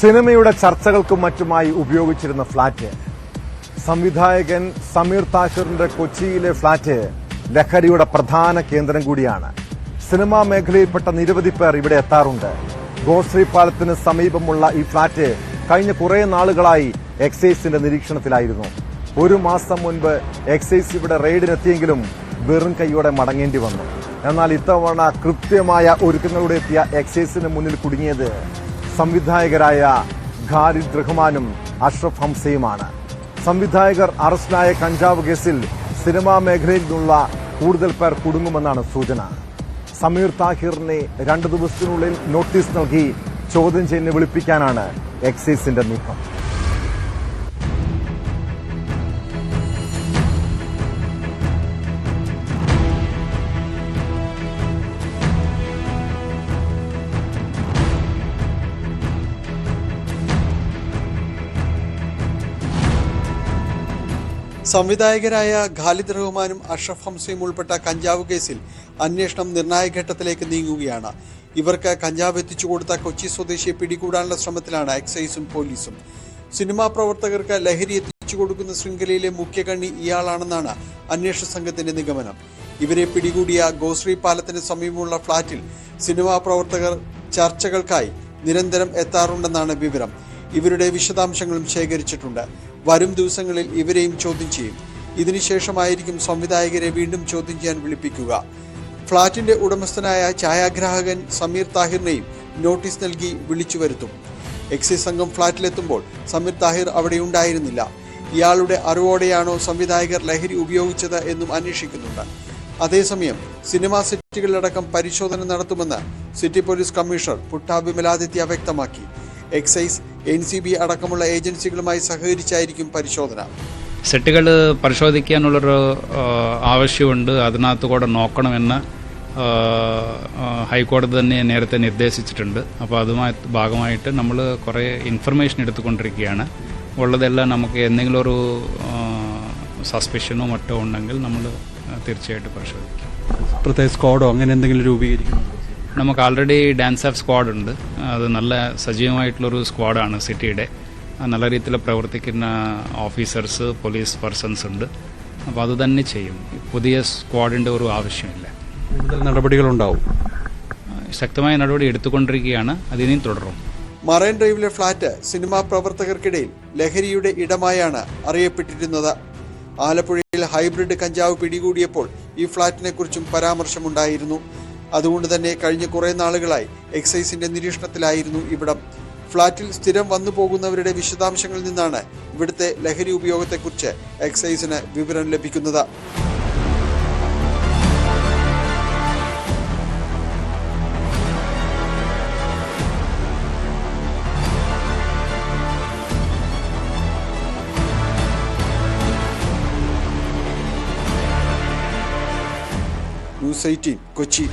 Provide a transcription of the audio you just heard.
സിനിമയുടെ ചർച്ചകൾക്കും മറ്റുമായി ഉപയോഗിച്ചിരുന്ന ഫ്ളാറ്റ്. സംവിധായകൻ സമീർ താഹിറിന്റെ കൊച്ചിയിലെ ഫ്ളാറ്റ് ലഹരിയുടെ പ്രധാന കേന്ദ്രം കൂടിയാണ്. സിനിമാ മേഖലയിൽപ്പെട്ട നിരവധി പേർ ഇവിടെ എത്താറുണ്ട്. ഗോശ്രീ പാലത്തിന് സമീപമുള്ള ഈ ഫ്ളാറ്റ് കഴിഞ്ഞ കുറെ നാളുകളായി എക്സൈസിന്റെ നിരീക്ഷണത്തിലായിരുന്നു. ഒരു മാസം മുൻപ് എക്സൈസ് ഇവിടെ റെയ്ഡിനെത്തിയെങ്കിലും വെറും കൈയോടെ മടങ്ങേണ്ടി വന്നു. എന്നാൽ ഇത്തവണ കൃത്യമായ ഒരുക്കങ്ങളോടെ എത്തിയ എക്സൈസിന് മുന്നിൽ കുടുങ്ങിയത് സംവിധായകരായ ഖാലിദ് റഹ്മാനും അഷ്റഫ് ഹംസയുമാണ്. സംവിധായകർ അറസ്റ്റിലായ കഞ്ചാവ് കേസിൽ സിനിമാ മേഖലയിൽ നിന്നുള്ള കൂടുതൽ പേർ കുടുങ്ങുമെന്നാണ് സൂചന. സമീർ താഹിറിനെ 2 ദിവസത്തിനുള്ളിൽ നോട്ടീസ് നൽകി ചോദ്യം ചെയ്യലിന് വിളിപ്പിക്കാനാണ് എക്സൈസിന്റെ നീക്കം. സംവിധായകരായ ഖാലിദ് റഹ്മാനും അഷ്റഫ് ഹംസയും ഉൾപ്പെട്ട കഞ്ചാവ് കേസിൽ അന്വേഷണം നിർണായക ഘട്ടത്തിലേക്ക് നീങ്ങുകയാണ്. ഇവർക്ക് കഞ്ചാവ് എത്തിച്ചു കൊടുത്ത കൊച്ചി സ്വദേശിയെ പിടികൂടാനുള്ള ശ്രമത്തിലാണ് എക്സൈസും പോലീസും. സിനിമാ പ്രവർത്തകർക്ക് ലഹരി എത്തിച്ചു കൊടുക്കുന്ന ശൃംഖലയിലെ മുഖ്യകണ്ണി ഇയാളാണെന്നാണ് അന്വേഷണ സംഘത്തിന്റെ നിഗമനം. ഇവരെ പിടികൂടിയ ഗോശ്രീ പാലത്തിന് സമീപമുള്ള ഫ്ളാറ്റിൽ സിനിമാ പ്രവർത്തകർ ചർച്ചകൾക്കായി നിരന്തരം എത്താറുണ്ടെന്നാണ് വിവരം. ഇവരുടെ വിശദാംശങ്ങളും ശേഖരിച്ചിട്ടുണ്ട്. വരും ദിവസങ്ങളിൽ ഇവരെയും ചോദ്യം ചെയ്യും. ഇതിനുശേഷമായിരിക്കും സംവിധായകരെ വീണ്ടും ചോദ്യം ചെയ്യാൻ വിളിപ്പിക്കുക. ഫ്ളാറ്റിന്റെ ഉടമസ്ഥനായ ഛായാഗ്രാഹകൻ സമീർ താഹിറിനെയും നോട്ടീസ് നൽകി വിളിച്ചു വരുത്തും. എക്സൈസ് സംഘം ഫ്ളാറ്റിലെത്തുമ്പോൾ സമീർ താഹിർ അവിടെ ഉണ്ടായിരുന്നില്ല. ഇയാളുടെ അറിവോടെയാണോ സംവിധായകർ ലഹരി ഉപയോഗിച്ചത് എന്നും അന്വേഷിക്കുന്നുണ്ട്. അതേസമയം സിനിമാ സെറ്റുകളിലടക്കം പരിശോധന നടത്തുമെന്ന് സിറ്റി പോലീസ് കമ്മീഷണർ പുട്ടാബി മെലാദിത്യ വ്യക്തമാക്കി. എക്സൈസ്, NCB അടക്കമുള്ള ഏജൻസികളുമായി സഹകരിച്ചായിരിക്കും പരിശോധന. സെറ്റുകൾ പരിശോധിക്കാനുള്ളൊരു ആവശ്യമുണ്ട്. അതിനകത്ത് കൂടെ നോക്കണമെന്ന് ഹൈക്കോടതി തന്നെ നേരത്തെ നിർദ്ദേശിച്ചിട്ടുണ്ട്. അപ്പോൾ അതുമായി ഭാഗമായിട്ട് നമ്മൾ കുറേ ഇൻഫർമേഷൻ എടുത്തുകൊണ്ടിരിക്കുകയാണ്. ഉള്ളതെല്ലാം നമുക്ക് എന്തെങ്കിലും ഒരു സസ്പെഷനോ മറ്റോ ഉണ്ടെങ്കിൽ നമ്മൾ തീർച്ചയായിട്ടും പരിശോധിക്കും. പ്രത്യേക സ്ക്വാഡോ അങ്ങനെ എന്തെങ്കിലും രൂപീകരിക്കുന്നു? നമുക്ക് ആൾറെഡി ഡാൻസ് ഓഫ് സ്ക്വാഡ് ഉണ്ട്. അത് നല്ല സജീവമായിട്ടുള്ളൊരു സ്ക്വാഡാണ് സിറ്റിയുടെ. നല്ല രീതിയിൽ പ്രവർത്തിക്കുന്ന ഓഫീസേഴ്സ്, പോലീസ് പേഴ്സൺസ് ഉണ്ട്. അപ്പോൾ അത് തന്നെ ചെയ്യും. പുതിയ സ്ക്വാഡിൻ്റെ ഒരു ആവശ്യമില്ല. കൂടുതൽ നടപടികളുണ്ടാവും. ശക്തമായ നടപടി എടുത്തുകൊണ്ടിരിക്കുകയാണ്. അതിനെയും തുടരും. മറൈൻ ഡ്രൈവിലെ ഫ്ളാറ്റ് സിനിമാ പ്രവർത്തകർക്കിടയിൽ ലഹരിയുടെ ഇടമായാണ് അറിയപ്പെട്ടിരുന്നത്. ആലപ്പുഴയിൽ ഹൈബ്രിഡ് കഞ്ചാവ് പിടികൂടിയപ്പോൾ ഈ ഫ്ളാറ്റിനെ കുറിച്ചും പരാമർശമുണ്ടായിരുന്നു. അതുകൊണ്ട് തന്നെ കഴിഞ്ഞ കുറേ നാളുകളായി എക്സൈസിന്റെ നിരീക്ഷണത്തിലായിരുന്നു ഇവിടം. ഫ്ളാറ്റിൽ സ്ഥിരം വന്നു പോകുന്നവരുടെ വിശദാംശങ്ങളിൽ നിന്നാണ് ഇവിടുത്തെ ലഹരി ഉപയോഗത്തെക്കുറിച്ച് എക്സൈസിന് വിവരം ലഭിക്കുന്നത്. ന്യൂസ് 18 കൊച്ചി.